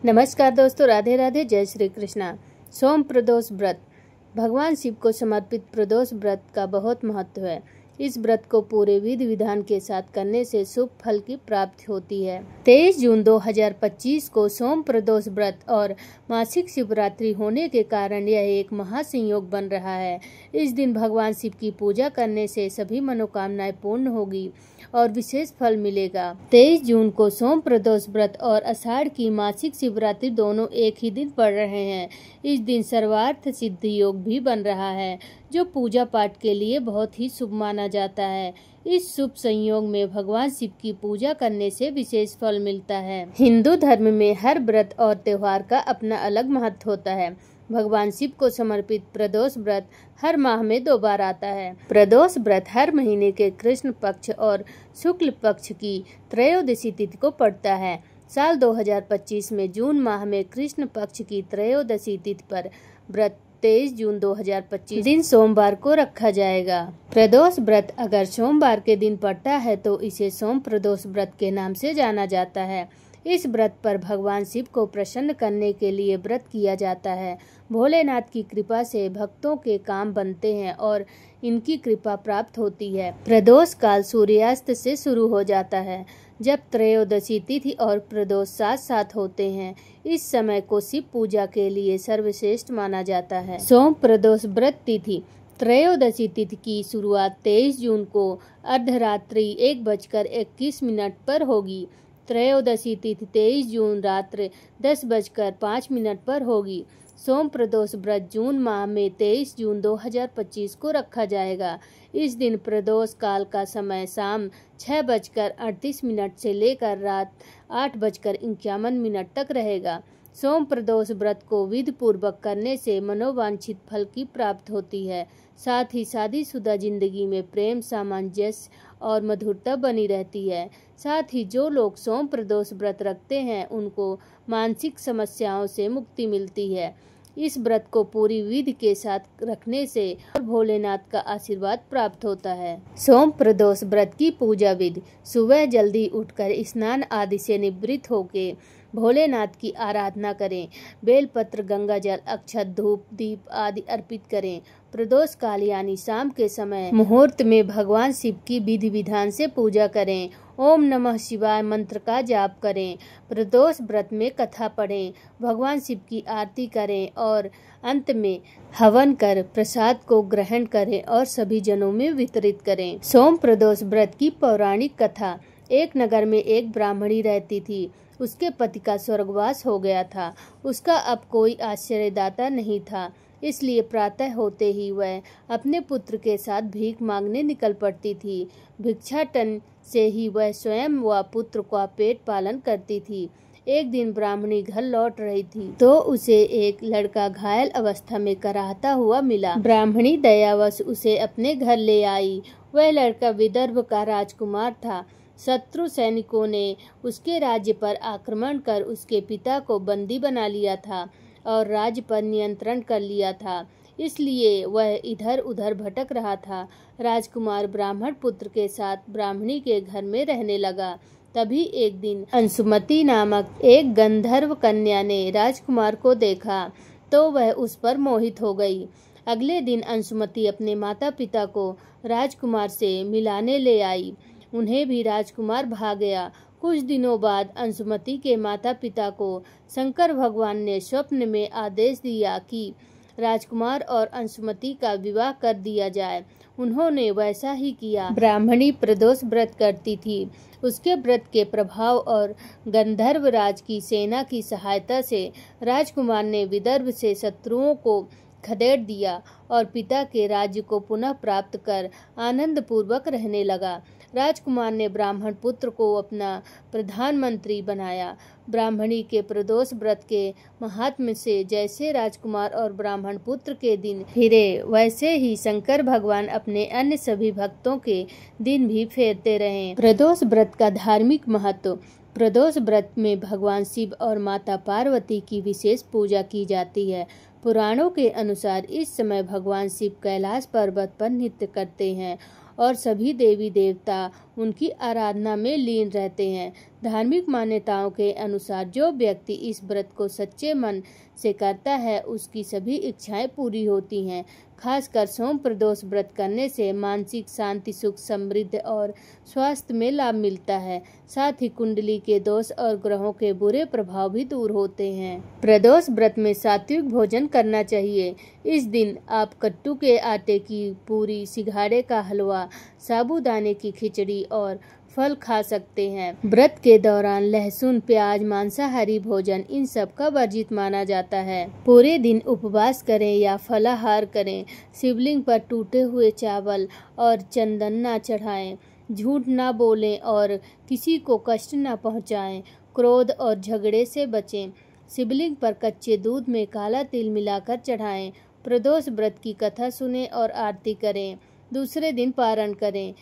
नमस्कार दोस्तों, राधे राधे, जय श्री कृष्णा। सोम प्रदोष व्रत भगवान शिव को समर्पित प्रदोष व्रत का बहुत महत्व है। इस व्रत को पूरे विधि विधान के साथ करने से शुभ फल की प्राप्ति होती है। 23 जून 2025 को सोम प्रदोष व्रत और मासिक शिवरात्रि होने के कारण यह एक महासंयोग बन रहा है। इस दिन भगवान शिव की पूजा करने से सभी मनोकामनाएं पूर्ण होगी और विशेष फल मिलेगा। 23 जून को सोम प्रदोष व्रत और आषाढ़ की मासिक शिवरात्रि दोनों एक ही दिन पड़ रहे हैं। इस दिन सर्वार्थ सिद्धि योग भी बन रहा है, जो पूजा पाठ के लिए बहुत ही शुभ माना जाता है। इस शुभ संयोग में भगवान शिव की पूजा करने से विशेष फल मिलता है। हिंदू धर्म में हर व्रत और त्योहार का अपना अलग महत्व होता है। भगवान शिव को समर्पित प्रदोष व्रत हर माह में 2 बार आता है। प्रदोष व्रत हर महीने के कृष्ण पक्ष और शुक्ल पक्ष की त्रयोदशी तिथि को पड़ता है। साल 2025 में जून माह में कृष्ण पक्ष की त्रयोदशी तिथि पर व्रत 23 जून 2025 दिन सोमवार को रखा जाएगा। प्रदोष व्रत अगर सोमवार के दिन पड़ता है तो इसे सोम प्रदोष व्रत के नाम से जाना जाता है। इस व्रत पर भगवान शिव को प्रसन्न करने के लिए व्रत किया जाता है। भोलेनाथ की कृपा से भक्तों के काम बनते हैं और इनकी कृपा प्राप्त होती है। प्रदोष काल सूर्यास्त से शुरू हो जाता है, जब त्रयोदशी तिथि और प्रदोष साथ साथ होते हैं। इस समय को शिव पूजा के लिए सर्वश्रेष्ठ माना जाता है। सोम प्रदोष व्रत तिथि त्रयोदशी तिथि की शुरुआत 23 जून को अर्धरात्रि 1:21 पर होगी। त्रयोदशी तिथि 23 जून रात्र 10:05 पर होगी। सोम प्रदोष व्रत जून माह में 23 जून 2025 को रखा जाएगा। इस दिन प्रदोष काल का समय शाम 6:38 से लेकर रात 8:51 तक रहेगा। सोम प्रदोष व्रत को विधि पूर्वक करने से मनोवांछित फल की प्राप्ति होती है। साथ ही शादीशुदा जिंदगी में प्रेम, सामंजस्य और मधुरता बनी रहती है। साथ ही जो लोग सोम प्रदोष व्रत रखते हैं उनको मानसिक समस्याओं से मुक्ति मिलती है। इस व्रत को पूरी विधि के साथ रखने से और भोलेनाथ का आशीर्वाद प्राप्त होता है। सोम प्रदोष व्रत की पूजा विधि: सुबह जल्दी उठकर स्नान आदि से निवृत्त होकर भोलेनाथ की आराधना करें। बेलपत्र, गंगा जल, अक्षत, धूप, दीप आदि अर्पित करें। प्रदोष काल यानी शाम के समय मुहूर्त में भगवान शिव की विधि विधान से पूजा करें। ओम नमः शिवाय मंत्र का जाप करें। प्रदोष व्रत में कथा पढ़ें, भगवान शिव की आरती करें और अंत में हवन कर प्रसाद को ग्रहण करें और सभी जनों में वितरित करें। सोम प्रदोष व्रत की पौराणिक कथा: एक नगर में एक ब्राह्मणी रहती थी। उसके पति का स्वर्गवास हो गया था। उसका अब कोई आश्रयदाता नहीं था, इसलिए प्रातः होते ही वह अपने पुत्र के साथ भीख मांगने निकल पड़ती थी। भिक्षाटन से ही वह स्वयं व पुत्र का पेट पालन करती थी। एक दिन ब्राह्मणी घर लौट रही थी तो उसे एक लड़का घायल अवस्था में कराहता हुआ मिला। ब्राह्मणी दयावश उसे अपने घर ले आई। वह लड़का विदर्भ का राजकुमार था। शत्रु सैनिकों ने उसके राज्य पर आक्रमण कर उसके पिता को बंदी बना लिया था और राज्य पर नियंत्रण कर लिया था, इसलिए वह इधर उधर भटक रहा था। राजकुमार ब्राह्मण पुत्र के साथ ब्राह्मणी के घर में रहने लगा। तभी एक दिन अंशुमति नामक एक गंधर्व कन्या ने राजकुमार को देखा तो वह उस पर मोहित हो गई। अगले दिन अंशुमति अपने माता पिता को राजकुमार से मिलाने ले आई। उन्हें भी राजकुमार भा गया। कुछ दिनों बाद अंशुमति के माता पिता को शंकर भगवान ने स्वप्न में आदेश दिया कि राजकुमार और अंशुमति का विवाह कर दिया जाए। उन्होंने वैसा ही किया। ब्राह्मणी प्रदोष व्रत करती थी। उसके व्रत के प्रभाव और गंधर्व राज की सेना की सहायता से राजकुमार ने विदर्भ से शत्रुओं को खदेड़ दिया और पिता के राज्य को पुनः प्राप्त कर आनंद पूर्वक रहने लगा। राजकुमार ने ब्राह्मण पुत्र को अपना प्रधानमंत्री बनाया। ब्राह्मणी के प्रदोष व्रत के महात्म्य से जैसे राजकुमार और ब्राह्मण पुत्र के दिन फिरे, वैसे ही शंकर भगवान अपने अन्य सभी भक्तों के दिन भी फेरते रहे। प्रदोष व्रत का धार्मिक महत्व: प्रदोष व्रत में भगवान शिव और माता पार्वती की विशेष पूजा की जाती है। पुराणों के अनुसार इस समय भगवान शिव कैलाश पर्वत पर नृत्य करते हैं और सभी देवी देवता उनकी आराधना में लीन रहते हैं। धार्मिक मान्यताओं के अनुसार जो व्यक्ति इस व्रत को सच्चे मन से करता है उसकी सभी इच्छाएं पूरी होती हैं। खासकर सोम प्रदोष व्रत करने से मानसिक शांति, सुख, समृद्धि और स्वास्थ्य में लाभ मिलता है। साथ ही कुंडली के दोष और ग्रहों के बुरे प्रभाव भी दूर होते हैं। प्रदोष व्रत में सात्विक भोजन करना चाहिए। इस दिन आप कट्टू के आटे की पूरी, सिंघाड़े का हलवा, साबूदाने की खिचड़ी और फल खा सकते हैं। व्रत के दौरान लहसुन, प्याज, मांसाहारी भोजन इन सब का वर्जित माना जाता है। पूरे दिन उपवास करें या फलाहार करें। शिवलिंग पर टूटे हुए चावल और चंदन न चढ़ाएं। झूठ ना बोलें और किसी को कष्ट न पहुंचाएं। क्रोध और झगड़े से बचें। शिवलिंग पर कच्चे दूध में काला तिल मिलाकर चढ़ाएं। प्रदोष व्रत की कथा सुनें और आरती करें। दूसरे दिन पारण करें।